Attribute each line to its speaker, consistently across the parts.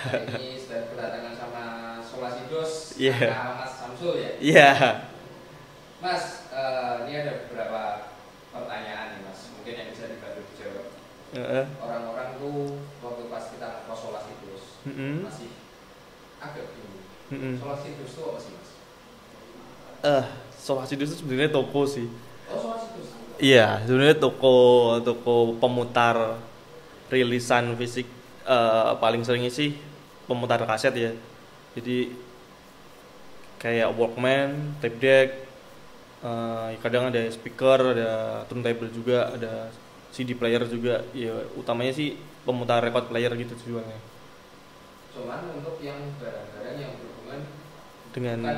Speaker 1: Hari ini sudah kedatangan sama Solasidos,
Speaker 2: Iya.
Speaker 1: Mas Samsul ya.
Speaker 2: Iya.
Speaker 1: Mas, ini ada beberapa pertanyaan nih Mas, mungkin yang bisa dibantu dijawab.
Speaker 2: Heeh.
Speaker 1: Orang-orang tuh waktu pas kita ngekos Solasidos masih agak bingung. Solasidos itu apa sih Mas?
Speaker 2: Solasidos itu sebenarnya toko sih.
Speaker 1: Oh, Solasidos.
Speaker 2: Iya, sebenarnya toko pemutar rilisan fisik, paling seringnya sih pemutar kaset ya. Jadi kayak Walkman, tape deck, kadang ada speaker, ada turntable juga, ada CD player juga. Ya utamanya sih pemutar record player gitu tujuannya.
Speaker 1: Cuman untuk yang barang-barang yang berhubungan
Speaker 2: Dengan
Speaker 1: bukan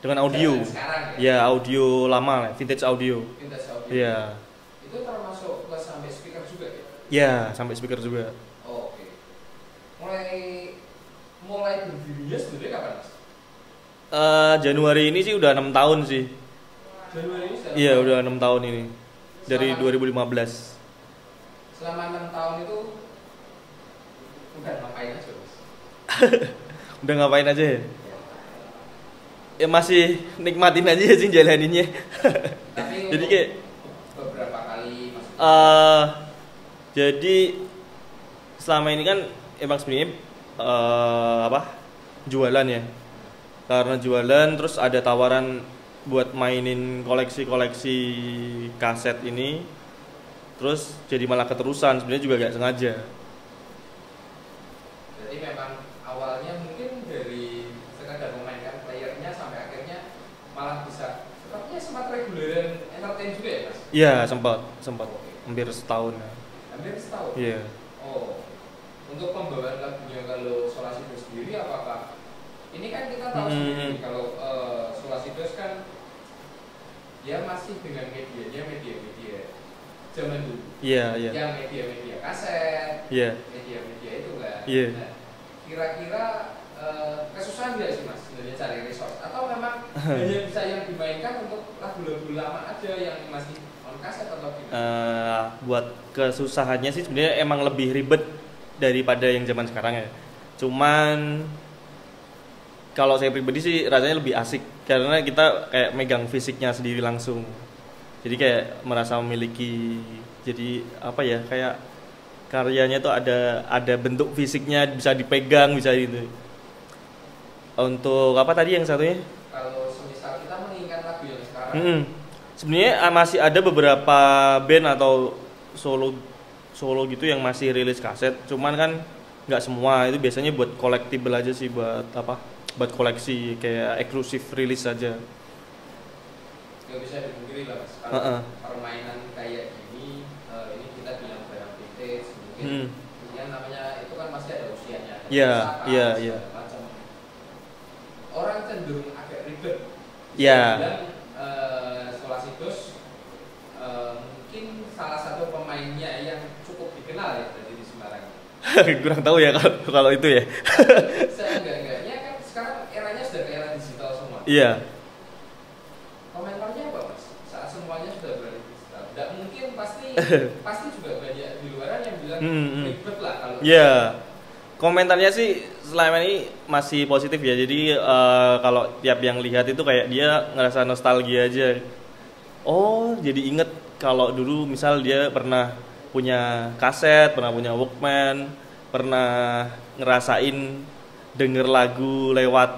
Speaker 1: dengan yang
Speaker 2: audio.
Speaker 1: zaman sekarang ya.
Speaker 2: Ya audio lama, vintage audio.
Speaker 1: Vintage audio.
Speaker 2: Iya.
Speaker 1: Itu termasuk plus sampai speaker juga ya?
Speaker 2: Ya, sampai speaker juga.
Speaker 1: Oh, oke. Mulai berdirinya sebenarnya kapan Mas?
Speaker 2: Januari ini sih udah 6 tahun sih.
Speaker 1: Januari ini sudah.
Speaker 2: Iya, udah 6 tahun ini. Dari
Speaker 1: Selama-
Speaker 2: 2015.
Speaker 1: Selama 6 tahun itu udah ngapain aja Mas?
Speaker 2: Udah ngapain aja ya? Ya masih nikmatin aja sih jalaninnya.
Speaker 1: Tapi
Speaker 2: Jadi
Speaker 1: untuk
Speaker 2: kayak
Speaker 1: beberapa kali Mas.
Speaker 2: jadi selama ini kan emang sebenarnya jualan ya. Karena jualan terus ada tawaran buat mainin koleksi-koleksi kaset ini. Terus jadi malah keterusan, sebenarnya juga gak sengaja.
Speaker 1: Jadi memang awalnya mungkin dari sekadar memainkan playernya sampai akhirnya malah bisa sepertinya sempat reguleran entertain juga ya Mas?
Speaker 2: Iya, sempat hampir setahun ya.
Speaker 1: Hampir setahun.
Speaker 2: Iya.
Speaker 1: Oh, untuk pembawaan lagunya kalau Solasidos sendiri apakah ini kan kita tahu sendiri kalau Solasidos kan dia masih dengan medianya media-media zaman dulu.
Speaker 2: Iya.
Speaker 1: Yang media-media kaset,
Speaker 2: Iya.
Speaker 1: media-media itu kan.
Speaker 2: Iya.
Speaker 1: Nah, kira-kira kesusahan nggak sih Mas sebenarnya cari resource atau memang hanya bisa yang dimainkan untuk lagu-lagu lama aja yang masih on kaset atau gimana?
Speaker 2: Buat kesusahannya sih sebenarnya emang lebih ribet daripada yang zaman sekarang ya. Cuman kalau saya pribadi sih rasanya lebih asik karena kita kayak megang fisiknya sendiri langsung. Jadi kayak merasa memiliki, jadi apa ya, kayak karyanya tuh ada bentuk fisiknya, bisa dipegang, bisa gitu. Untuk apa tadi yang satunya?
Speaker 1: Kalau semisal kita mengingat lagu yang sekarang
Speaker 2: Sebenarnya masih ada beberapa band atau solo gitu yang masih rilis kaset, cuman kan nggak semua, itu biasanya buat collectible aja sih, buat apa? Buat koleksi kayak eksklusif rilis aja.
Speaker 1: nggak bisa dipungkiri lah Mas. Kalau permainan kayak gini, ini kita bilang barang vintage, mungkin yang namanya itu kan masih ada usianya. Ada
Speaker 2: Iya,
Speaker 1: usaha,
Speaker 2: iya,
Speaker 1: segala
Speaker 2: iya.
Speaker 1: macam. Orang cenderung agak ribet.
Speaker 2: Iya.
Speaker 1: Dan Solasidos mungkin salah satu pemainnya yang cukup dikenal ya dari di Semarang.
Speaker 2: Kurang tahu ya kalau itu ya.
Speaker 1: Seenggak-enggaknya kan sekarang eranya sudah ke era digital semua.
Speaker 2: Iya.
Speaker 1: Komentarnya apa Mas? Saat semuanya sudah beralih digital. Nggak mungkin pasti juga banyak di luaran yang bilang ribet lah kalau.
Speaker 2: Iya. Komentarnya sih selama ini masih positif ya. Jadi kalau tiap yang lihat itu kayak dia ngerasa nostalgia aja. Oh, jadi inget kalau dulu misal dia pernah punya kaset, pernah punya Walkman, pernah ngerasain denger lagu lewat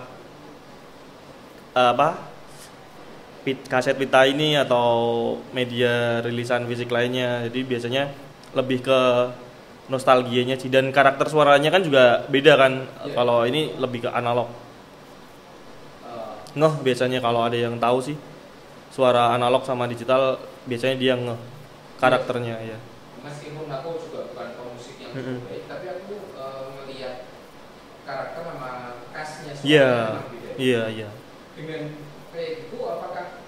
Speaker 2: kaset pita ini atau media rilisan fisik lainnya. Jadi biasanya lebih ke nostalgianya sih, dan karakter suaranya kan juga beda kan. Kalau ini lebih ke analog. Biasanya kalau ada yang tahu sih suara analog sama digital, biasanya dia karakternya ya.
Speaker 1: Meskipun aku juga bukan pemusik yang cukup baik, tapi aku melihat karakter sama khasnya suaranya memang beda.
Speaker 2: Iya.
Speaker 1: Dengan kayak gitu apakah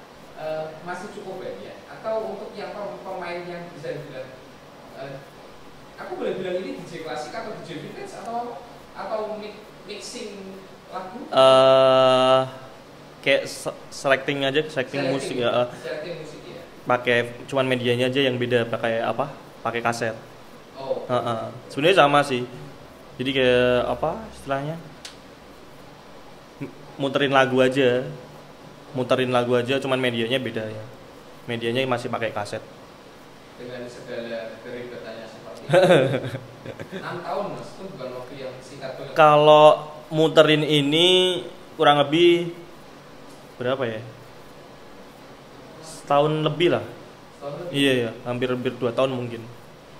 Speaker 1: masih cukup banyak atau untuk yang pemain yang bisa dibilang aku boleh bilang ini DJ klasik atau DJ vintage atau mixing lagu?
Speaker 2: Kayak selecting musik ya.
Speaker 1: Selecting musik ya.
Speaker 2: Pakai cuman medianya aja yang beda, pakai kaset.
Speaker 1: Oh.
Speaker 2: Sebenarnya sama sih. Jadi kayak apa istilahnya? Muterin lagu aja, cuman medianya beda ya. Medianya masih pakai kaset.
Speaker 1: Dengan segala keribetannya seperti itu. 6 tahun mas, itu bukan waktu yang singkat banget.
Speaker 2: Kalau muterin ini kurang lebih berapa ya? Setahun lebih lah.
Speaker 1: Setahun lebih?
Speaker 2: Iya ya, hampir 2 tahun mungkin.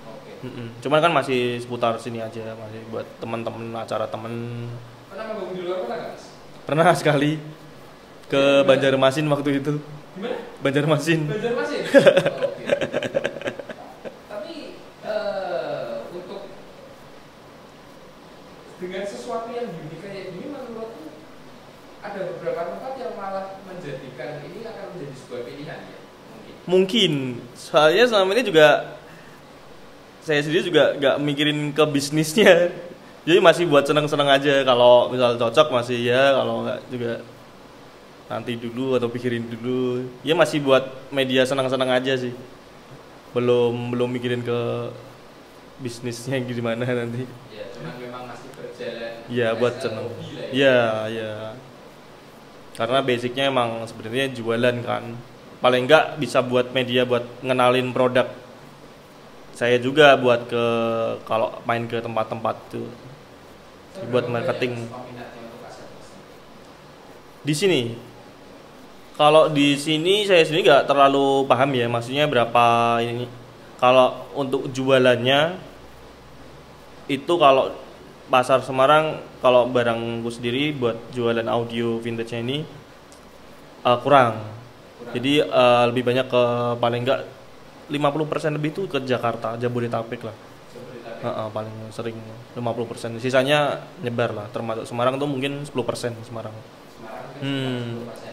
Speaker 1: Oke.
Speaker 2: Cuman kan masih seputar sini aja, masih buat teman-teman, acara temen.
Speaker 1: Pernah manggung di luar kota nggak mas?
Speaker 2: Pernah sekali ke Banjarmasin waktu itu.
Speaker 1: Gimana?
Speaker 2: Banjarmasin.
Speaker 1: Banjarmasin? Oke. Tapi untuk dengan sesuatu yang unik kayak gini menurutku ada beberapa tempat yang malah menjadikan ini akan menjadi sebuah pilihan ya?
Speaker 2: Mungkin. Soalnya selama ini juga saya sendiri juga nggak mikirin ke bisnisnya. Jadi masih buat seneng-seneng aja. Kalau misal cocok masih ya, kalau nggak juga nanti dulu atau pikirin dulu. Ya masih buat media senang-senang aja sih. Belum mikirin ke bisnisnya gimana nanti.
Speaker 1: Ya, cuma memang masih berjalan.
Speaker 2: Iya, buat seneng. Iya. Karena basicnya emang sebenarnya jualan kan. Paling nggak bisa buat media buat ngenalin produk. Saya juga buat ke kalau main ke tempat-tempat tuh buat marketing. Di sini, kalau di sini saya sendiri nggak terlalu paham ya, maksudnya berapa ini. Kalau untuk jualannya itu kalau pasar Semarang, kalau barangku sendiri buat jualan audio vintage ini kurang. Jadi lebih banyak ke paling nggak 50% lebih tuh ke Jakarta, Jabodetabek lah. Paling sering 50%. Sisanya nyebar lah, termasuk Semarang tuh mungkin 10% Semarang.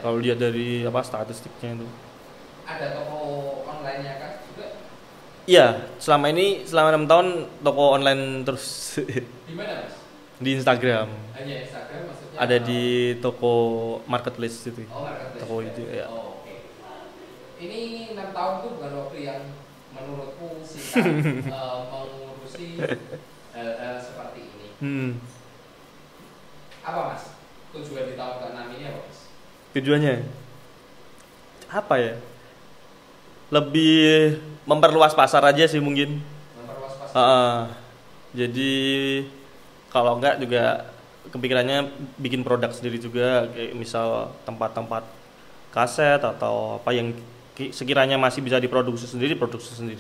Speaker 2: Kalau lihat dari apa statistiknya itu.
Speaker 1: Ada toko online-nya kan juga?
Speaker 2: Iya, selama 6 tahun toko online terus.
Speaker 1: Di mana mas?
Speaker 2: Di Instagram.
Speaker 1: Hanya Instagram maksudnya?
Speaker 2: Ada di toko marketplace itu.
Speaker 1: Oh, marketplace.
Speaker 2: Toko itu ya.
Speaker 1: Oh, oke. Ini 6 tahun tuh bukan waktu yang menurutku singkat mengurusi hal-hal seperti ini. Apa mas? Tujuan di tahun ke-6 ini apa mas?
Speaker 2: Tujuannya apa ya? Lebih memperluas pasar aja sih mungkin.
Speaker 1: Memperluas pasar.
Speaker 2: Jadi kalau enggak juga kepikirannya bikin produk sendiri juga, kayak misal tempat-tempat kaset atau apa yang sekiranya masih bisa diproduksi sendiri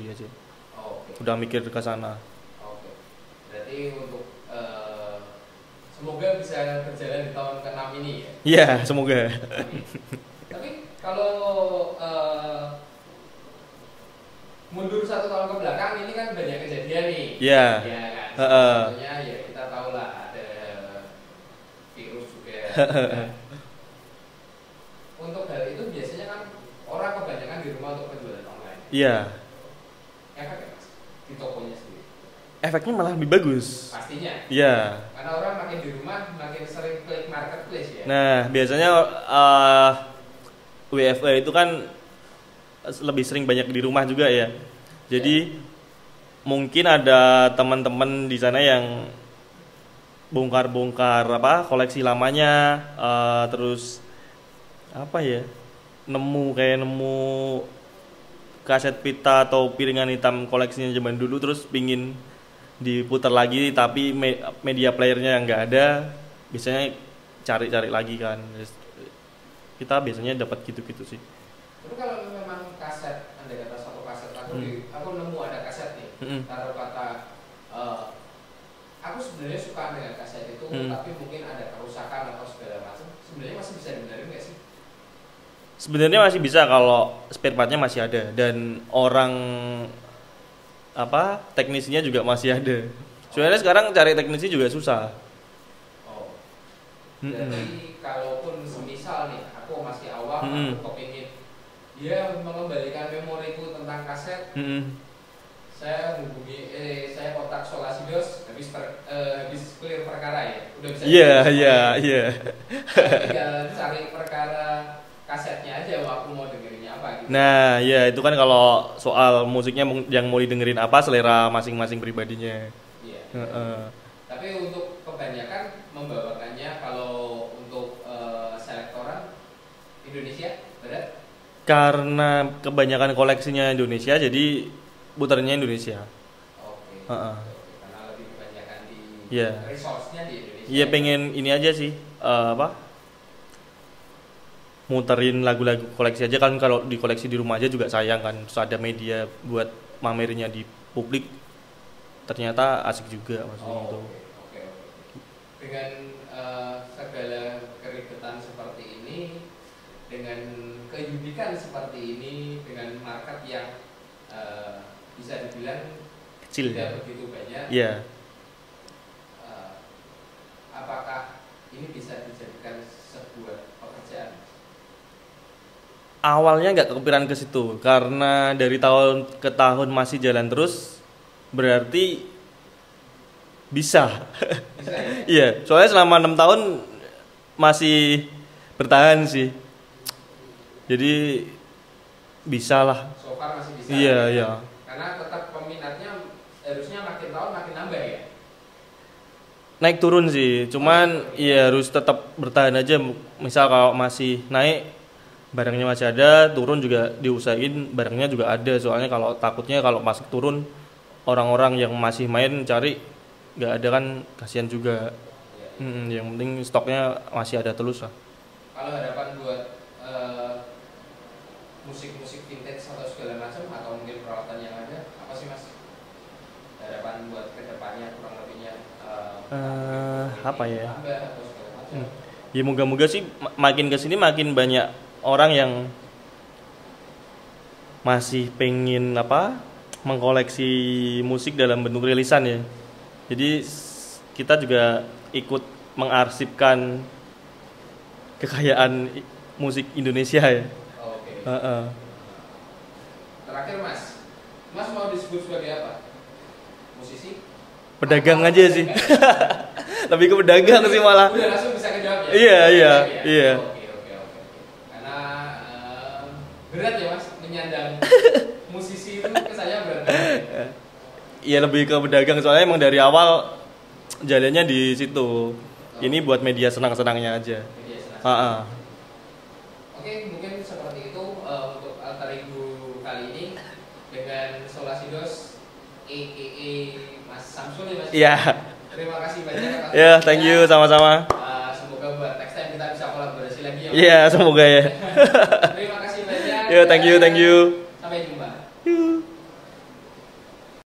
Speaker 2: aja.
Speaker 1: Okay.
Speaker 2: Udah mikir ke sana.
Speaker 1: Oke. Berarti untuk semoga bisa berjalan di tahun ke-6 ini ya.
Speaker 2: Iya, semoga.
Speaker 1: Tapi kalau mundur 1 tahun ke belakang ini kan banyak kejadian nih.
Speaker 2: Iya.
Speaker 1: Ya kan. Contohnya ya kita tahu lah ada virus juga. Untuk hal itu biasanya kan orang kebanyakan di rumah untuk penjualan online.
Speaker 2: Iya.
Speaker 1: Efeknya mas di tokonya sendiri.
Speaker 2: Efeknya malah lebih bagus.
Speaker 1: Pastinya.
Speaker 2: Iya.
Speaker 1: Karena orang makin di rumah makin sering klik marketplace ya.
Speaker 2: Nah, biasanya WFA itu kan lebih sering banyak di rumah juga ya. Jadi mungkin ada teman-teman di sana yang bongkar-bongkar apa koleksi lamanya, terus apa ya, nemu kaset pita atau piringan hitam koleksinya zaman dulu, terus pingin diputar lagi tapi media playernya nggak ada, biasanya cari-cari lagi kan. Kita biasanya dapat gitu-gitu sih.
Speaker 1: Tapi kalau memang kaset, andai kata satu kaset aku nemu ada kaset nih, taruh kata aku sebenarnya suka dengan kaset itu, tapi mungkin ada kerusakan atau segala macam, sebenarnya masih bisa dibenerin nggak sih?
Speaker 2: Sebenarnya masih bisa kalau spare partnya masih ada dan orang apa teknisinya juga masih ada. Sebenarnya sekarang cari teknisi juga susah.
Speaker 1: Jadi kalaupun semisal nih aku masih awam, aku kepingin dia mengembalikan memoriku tentang kaset, saya hubungi saya kontak Solasidos, habis clear perkara ya, udah bisa.
Speaker 2: Iya.
Speaker 1: Tinggal cari perkara kasetnya aja, aku mau dengerinnya apa gitu.
Speaker 2: Nah, ya itu kan kalau soal musiknya yang mau didengerin apa selera masing-masing pribadinya.
Speaker 1: Iya. Tapi Tapi untuk kebanyakan membawakannya kalau untuk selektoran Indonesia berat.
Speaker 2: Karena kebanyakan koleksinya Indonesia, jadi putarnya Indonesia.
Speaker 1: Oke.
Speaker 2: Heeh.
Speaker 1: Karena lebih kebanyakan di
Speaker 2: Iya.
Speaker 1: resource-nya di Indonesia.
Speaker 2: Iya, pengen ini aja sih, apa? Muterin lagu-lagu koleksi aja kan, kalau di koleksi di rumah aja juga sayang kan. Terus ada media buat mamernya di publik, ternyata asik juga maksudnya
Speaker 1: Oh,
Speaker 2: itu.
Speaker 1: oke. Dengan segala keribetan seperti ini, dengan keunikan seperti ini, dengan market yang bisa dibilang
Speaker 2: Kecil
Speaker 1: tidak
Speaker 2: ya.
Speaker 1: begitu banyak,
Speaker 2: Iya.
Speaker 1: apakah ini bisa dijadikan sebuah pekerjaan?
Speaker 2: Awalnya nggak kepikiran ke situ, karena dari tahun ke tahun masih jalan terus, berarti bisa.
Speaker 1: Bisa ya?
Speaker 2: Iya, soalnya selama 6 tahun masih bertahan sih. Jadi bisa lah.
Speaker 1: So far masih bisa.
Speaker 2: Iya,
Speaker 1: ya?
Speaker 2: iya.
Speaker 1: Karena tetap peminatnya harusnya makin tahun makin nambah ya.
Speaker 2: Naik turun sih, cuman ya harus tetap bertahan aja. Misal kalau masih naik, barangnya masih ada, turun juga diusahain barangnya juga ada. Soalnya kalau takutnya kalau masih turun, orang-orang yang masih main cari nggak ada kan, kasihan juga. Yang penting stoknya masih ada terus lah.
Speaker 1: Kalau harapan buat musik-musik vintage atau segala macam, atau mungkin peralatan yang ada, apa sih mas? Harapan buat kedepannya kurang lebihnya
Speaker 2: Apa ya?
Speaker 1: tambah atau segala macam.
Speaker 2: Ya moga-moga sih makin kesini makin banyak orang yang masih pengen apa, mengkoleksi musik dalam bentuk rilisan ya. Jadi kita juga ikut mengarsipkan kekayaan musik Indonesia ya.
Speaker 1: Oke.
Speaker 2: Heeh.
Speaker 1: Terakhir mas mau disebut sebagai apa? Musisi?
Speaker 2: Pedagang aja sih. Lebih ke pedagang sih malah.
Speaker 1: Udah langsung bisa kejawab ya?
Speaker 2: Iya.
Speaker 1: Oke. Karena berat ya mas menyandang musisi itu ke saya berat.
Speaker 2: Iya, lebih ke pedagang, soalnya emang dari awal jalannya di situ. Ini buat media senang-senangnya aja.
Speaker 1: Media senang.
Speaker 2: Heeh.
Speaker 1: Oke, mungkin seperti itu untuk alter ego kali ini dengan Solasidos a.k.a. Mas Samsul ya mas.
Speaker 2: Iya.
Speaker 1: Terima kasih banyak atas
Speaker 2: Ya, thank you, sama-sama.
Speaker 1: semoga buat next time kita bisa kolaborasi lagi ya.
Speaker 2: Iya, semoga ya.
Speaker 1: Terima kasih banyak.
Speaker 2: Ya, thank you.